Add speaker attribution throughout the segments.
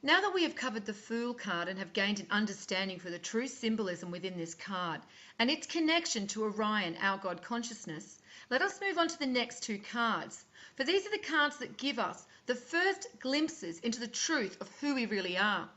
Speaker 1: Now that we have covered the Fool card and have gained an understanding for the true symbolism within this card and its connection to Orion, our God consciousness, let us move on to the next two cards. For these are the cards that give us the first glimpses into the truth of who we really are.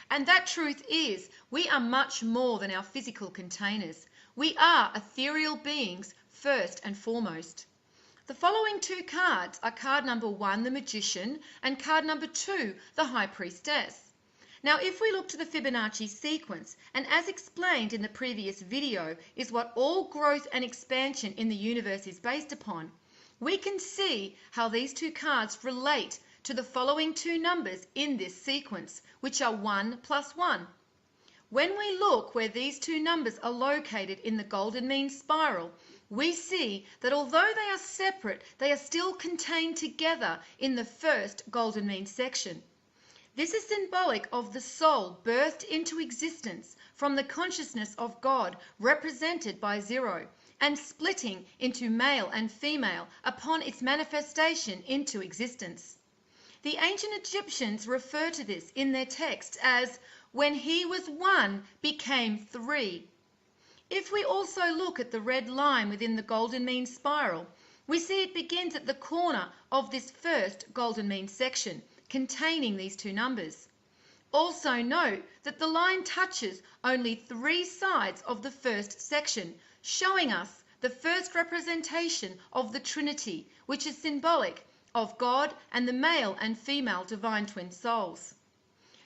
Speaker 1: And that truth is, we are much more than our physical containers. We are ethereal beings first and foremost. The following two cards are card number 1, the Magician, and card number 2, the High Priestess. Now, if we look to the Fibonacci sequence, and as explained in the previous video, is what all growth and expansion in the universe is based upon, we can see how these two cards relate to the following two numbers in this sequence, which are 1 plus 1. When we look where these two numbers are located in the golden mean spiral, we see that although they are separate, they are still contained together in the first golden mean section. This is symbolic of the soul birthed into existence from the consciousness of God, represented by 0, and splitting into male and female upon its manifestation into existence. The ancient Egyptians refer to this in their texts as when he was 1 became 3. If we also look at the red line within the golden mean spiral, we see it begins at the corner of this first golden mean section, containing these two numbers. Also note that the line touches only 3 sides of the first section, showing us the first representation of the Trinity, which is symbolic of God and the male and female divine twin souls.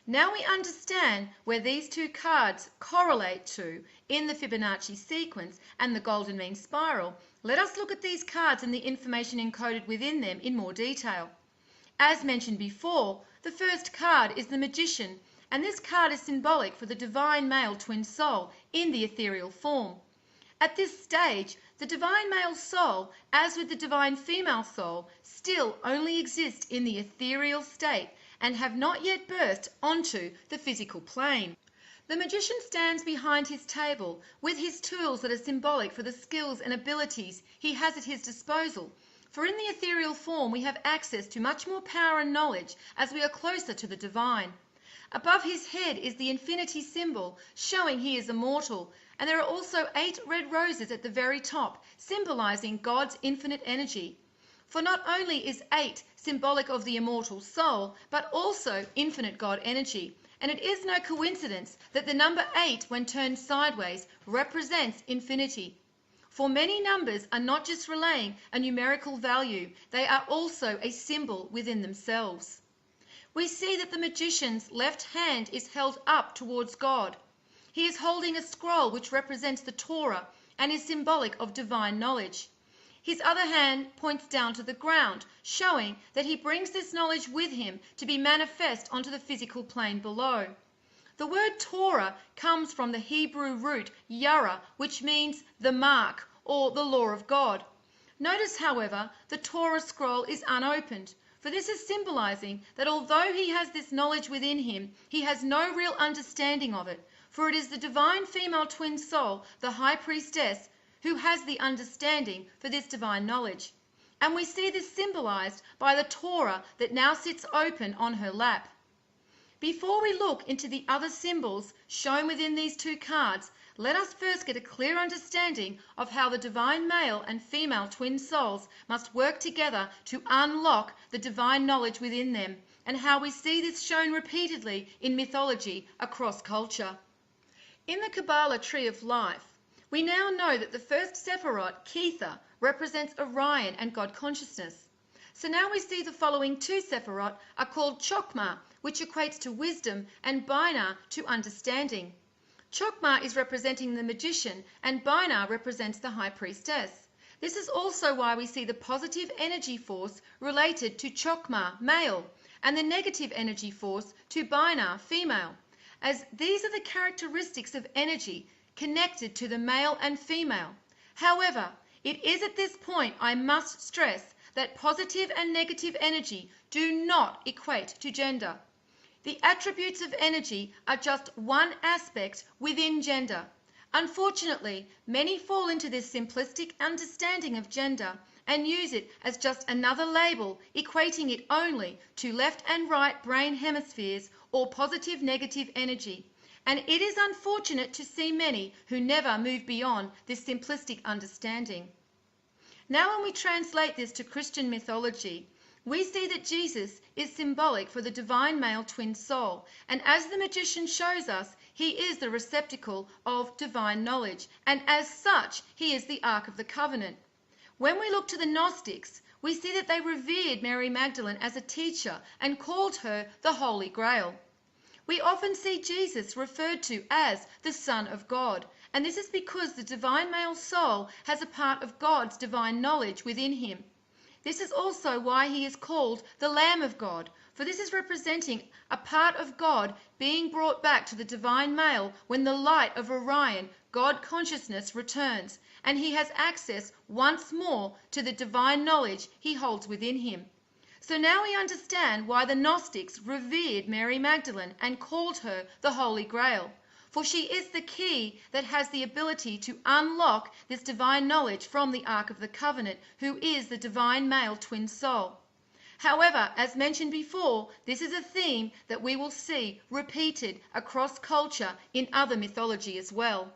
Speaker 1: Now we understand where these two cards correlate to in the Fibonacci sequence and the golden mean spiral. Let us look at these cards and the information encoded within them in more detail. As mentioned before, the first card is the Magician, and this card is symbolic for the divine male twin soul in the ethereal form. At this stage, the divine male soul, as with the divine female soul, still only exists in the ethereal state and have not yet birthed onto the physical plane. The Magician stands behind his table with his tools that are symbolic for the skills and abilities he has at his disposal. For in the ethereal form we have access to much more power and knowledge as we are closer to the divine. Above his head is the infinity symbol, showing he is immortal, and there are also 8 red roses at the very top, symbolizing God's infinite energy. For not only is 8 symbolic of the immortal soul, but also infinite God energy. And it is no coincidence that the number 8, when turned sideways, represents infinity. For many numbers are not just relaying a numerical value, they are also a symbol within themselves. We see that the Magician's left hand is held up towards God. He is holding a scroll which represents the Torah and is symbolic of divine knowledge. His other hand points down to the ground, showing that he brings this knowledge with him to be manifest onto the physical plane below. The word Torah comes from the Hebrew root yara, which means the mark or the law of God. Notice, however, the Torah scroll is unopened, for this is symbolizing that although he has this knowledge within him, he has no real understanding of it, for it is the divine female twin soul, the High Priestess, who has the understanding for this divine knowledge. And we see this symbolized by the Torah that now sits open on her lap. Before we look into the other symbols shown within these two cards, let us first get a clear understanding of how the divine male and female twin souls must work together to unlock the divine knowledge within them, and how we see this shown repeatedly in mythology across culture. In the Kabbalah Tree of Life, we now know that the first Sephirot, Kether, represents Orion and God consciousness. So now we see the following 2 Sephirot are called Chokmah, which equates to wisdom, and Binah to understanding. Chokmah is representing the Magician, and Binah represents the High Priestess. This is also why we see the positive energy force related to Chokmah, male, and the negative energy force to Binah, female, as these are the characteristics of energy connected to the male and female. However, it is at this point I must stress that positive and negative energy do not equate to gender. The attributes of energy are just one aspect within gender. Unfortunately, many fall into this simplistic understanding of gender and use it as just another label, equating it only to left and right brain hemispheres or positive negative energy. And it is unfortunate to see many who never move beyond this simplistic understanding. Now, when we translate this to Christian mythology, we see that Jesus is symbolic for the divine male twin soul, and as the magician shows us, he is the receptacle of divine knowledge, and as such, he is the Ark of the Covenant. When we look to the Gnostics, we see that they revered Mary Magdalene as a teacher and called her the Holy Grail. We often see Jesus referred to as the Son of God, and this is because the divine male soul has a part of God's divine knowledge within him. This is also why he is called the Lamb of God, for this is representing a part of God being brought back to the divine male when the light of Orion, God consciousness, returns, and he has access once more to the divine knowledge he holds within him. So now we understand why the Gnostics revered Mary Magdalene and called her the Holy Grail, for she is the key that has the ability to unlock this divine knowledge from the Ark of the Covenant, who is the divine male twin soul. However, as mentioned before, this is a theme that we will see repeated across culture in other mythology as well.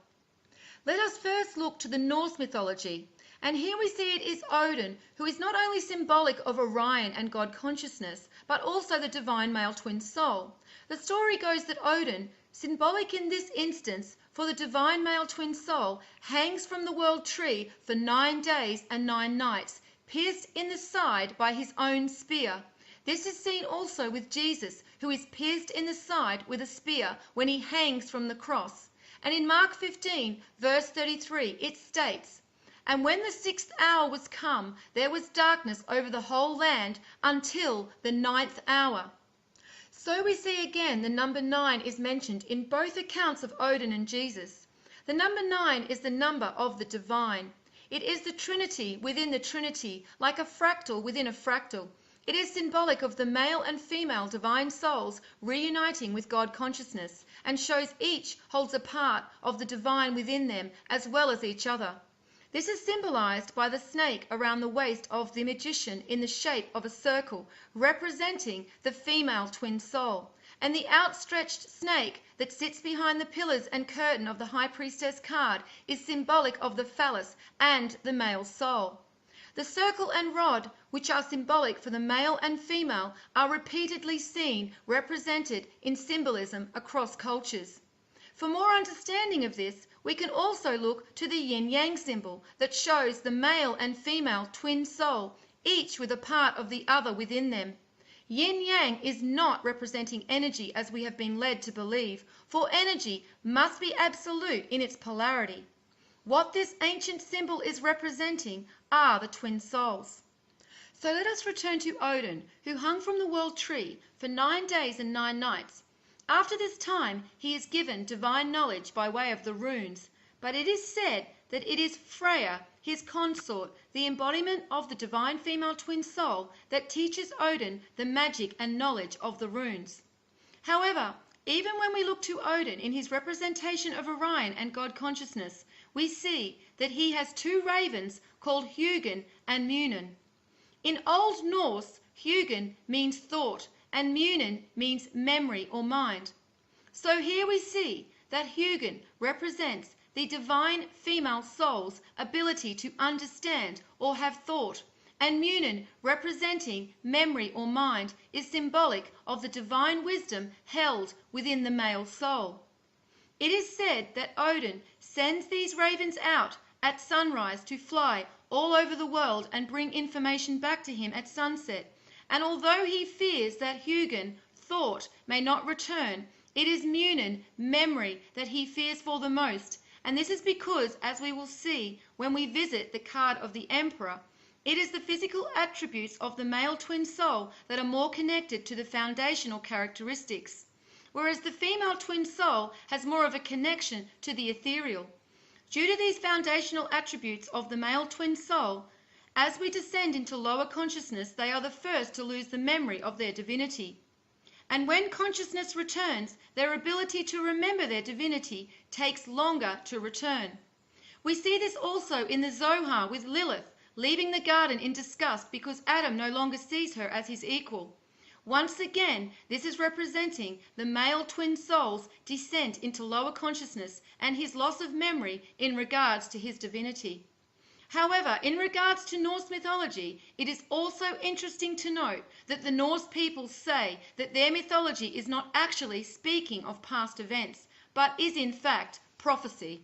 Speaker 1: Let us first look to the Norse mythology. And here we see it is Odin, who is not only symbolic of Orion and God consciousness, but also the divine male twin soul. The story goes that Odin, symbolic in this instance for the divine male twin soul, hangs from the world tree for 9 days and 9 nights, pierced in the side by his own spear. This is seen also with Jesus, who is pierced in the side with a spear when he hangs from the cross. And in Mark 15, verse 33, it states, "And when the 6th hour was come, there was darkness over the whole land until the 9th hour." So we see again the number 9 is mentioned in both accounts of Odin and Jesus. The number 9 is the number of the divine. It is the Trinity within the Trinity, like a fractal within a fractal. It is symbolic of the male and female divine souls reuniting with God consciousness, and shows each holds a part of the divine within them as well as each other. This is symbolized by the snake around the waist of the magician in the shape of a circle, representing the female twin soul, and the outstretched snake that sits behind the pillars and curtain of the high priestess card is symbolic of the phallus and the male soul. The circle and rod, which are symbolic for the male and female, are repeatedly seen represented in symbolism across cultures. For more understanding of this, we can also look to the yin-yang symbol that shows the male and female twin soul, each with a part of the other within them. Yin-yang is not representing energy as we have been led to believe, for energy must be absolute in its polarity. What this ancient symbol is representing are the twin souls. So let us return to Odin, who hung from the world tree for 9 days and 9 nights. After this time, he is given divine knowledge by way of the runes, but it is said that it is Freya, his consort, the embodiment of the divine female twin soul, that teaches Odin the magic and knowledge of the runes. However, even when we look to Odin in his representation of Orion and God consciousness, we see that he has 2 ravens called Hugin and Munin. In Old Norse, Hugin means thought, and Munin means memory or mind. So here we see that Hugin represents the divine female soul's ability to understand or have thought, and Munin, representing memory or mind, is symbolic of the divine wisdom held within the male soul. It is said that Odin sends these ravens out at sunrise to fly all over the world and bring information back to him at sunset. And although he fears that Hugin, thought, may not return, it is Munin, memory, that he fears for the most. And this is because, as we will see when we visit the card of the Emperor, it is the physical attributes of the male twin soul that are more connected to the foundational characteristics, whereas the female twin soul has more of a connection to the ethereal. Due to these foundational attributes of the male twin soul, as we descend into lower consciousness, they are the first to lose the memory of their divinity. And when consciousness returns, their ability to remember their divinity takes longer to return. We see this also in the Zohar with Lilith, leaving the garden in disgust because Adam no longer sees her as his equal. Once again, this is representing the male twin soul's descent into lower consciousness and his loss of memory in regards to his divinity. However, in regards to Norse mythology, it is also interesting to note that the Norse peoples say that their mythology is not actually speaking of past events, but is in fact prophecy.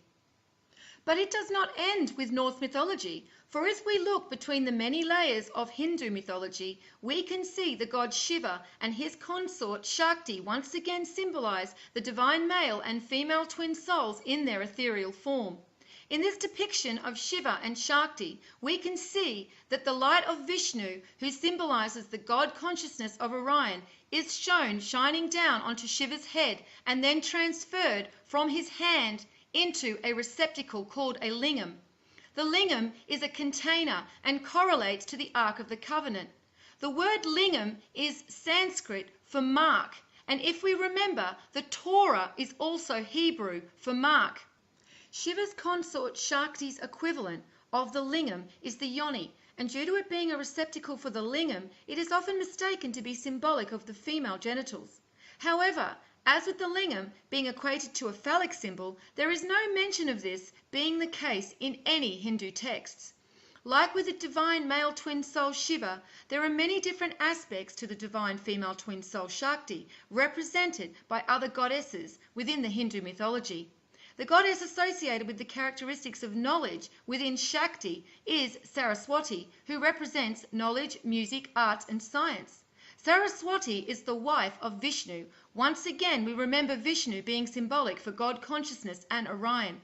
Speaker 1: But it does not end with Norse mythology, for as we look between the many layers of Hindu mythology, we can see the god Shiva and his consort Shakti once again symbolize the divine male and female twin souls in their ethereal form. In this depiction of Shiva and Shakti, we can see that the light of Vishnu, who symbolizes the God consciousness of Orion, is shown shining down onto Shiva's head and then transferred from his hand into a receptacle called a lingam. The lingam is a container and correlates to the Ark of the Covenant. The word lingam is Sanskrit for mark, and if we remember, the Torah is also Hebrew for mark. Shiva's consort Shakti's equivalent of the lingam is the yoni, and due to it being a receptacle for the lingam, it is often mistaken to be symbolic of the female genitals. However, as with the lingam being equated to a phallic symbol, there is no mention of this being the case in any Hindu texts. Like with the divine male twin soul Shiva, there are many different aspects to the divine female twin soul Shakti, represented by other goddesses within the Hindu mythology. The goddess associated with the characteristics of knowledge within Shakti is Saraswati, who represents knowledge, music, arts, and science. Saraswati is the wife of Vishnu. Once again, we remember Vishnu being symbolic for God consciousness and Orion.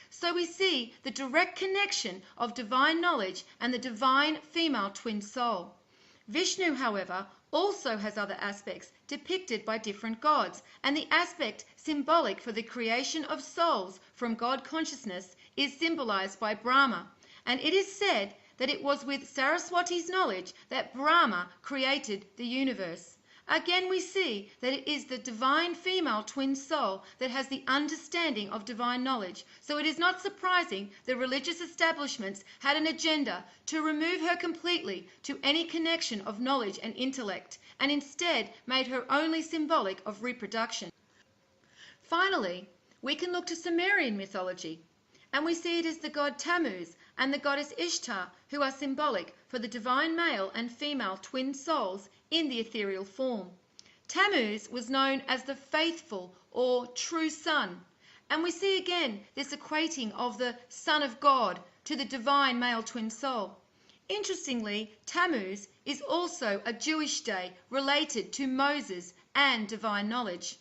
Speaker 1: So we see the direct connection of divine knowledge and the divine female twin soul. Vishnu, however, also has other aspects depicted by different gods, and the aspect symbolic for the creation of souls from God consciousness is symbolized by Brahma, and it is said that it was with Saraswati's knowledge that Brahma created the universe. Again, we see that it is the divine female twin soul that has the understanding of divine knowledge, so it is not surprising that religious establishments had an agenda to remove her completely to any connection of knowledge and intellect, and instead made her only symbolic of reproduction. Finally, we can look to Sumerian mythology, and we see it as the god Tammuz and the goddess Ishtar, who are symbolic for the divine male and female twin souls in the ethereal form. Tammuz was known as the faithful or true sun, and we see again this equating of the Son of God to the divine male twin soul. Interestingly, Tammuz is also a Jewish day related to Moses and divine knowledge.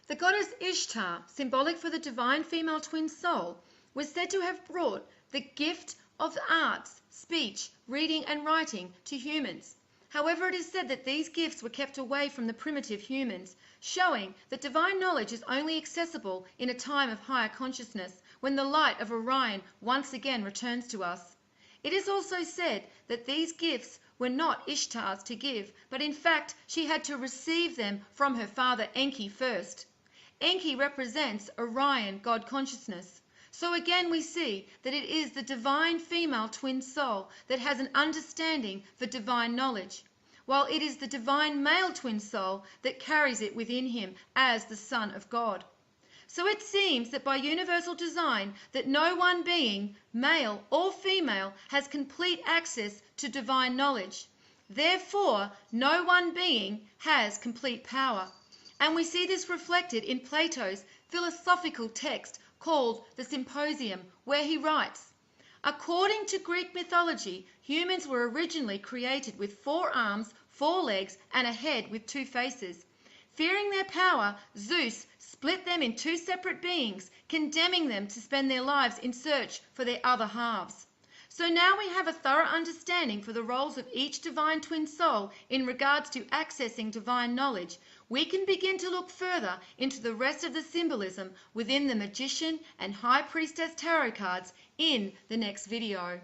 Speaker 1: The goddess Ishtar, symbolic for the divine female twin soul, was said to have brought the gift of the arts, speech, reading and writing to humans. However, it is said that these gifts were kept away from the primitive humans, showing that divine knowledge is only accessible in a time of higher consciousness, when the light of Orion once again returns to us. It is also said that these gifts were not Ishtar's to give, but in fact she had to receive them from her father Enki first. Enki represents Orion, God consciousness. So again we see that it is the divine female twin soul that has an understanding for divine knowledge, while it is the divine male twin soul that carries it within him as the Son of God. So it seems that by universal design that no one being, male or female, has complete access to divine knowledge. Therefore, no one being has complete power. And we see this reflected in Plato's philosophical text called the Symposium, where he writes, "According to Greek mythology, humans were originally created with 4 arms, 4 legs, and a head with 2 faces. Fearing their power, Zeus split them in 2 separate beings, condemning them to spend their lives in search for their other halves. So now we have a thorough understanding for the roles of each divine twin soul in regards to accessing divine knowledge. We can begin to look further into the rest of the symbolism within the Magician and High Priestess tarot cards in the next video."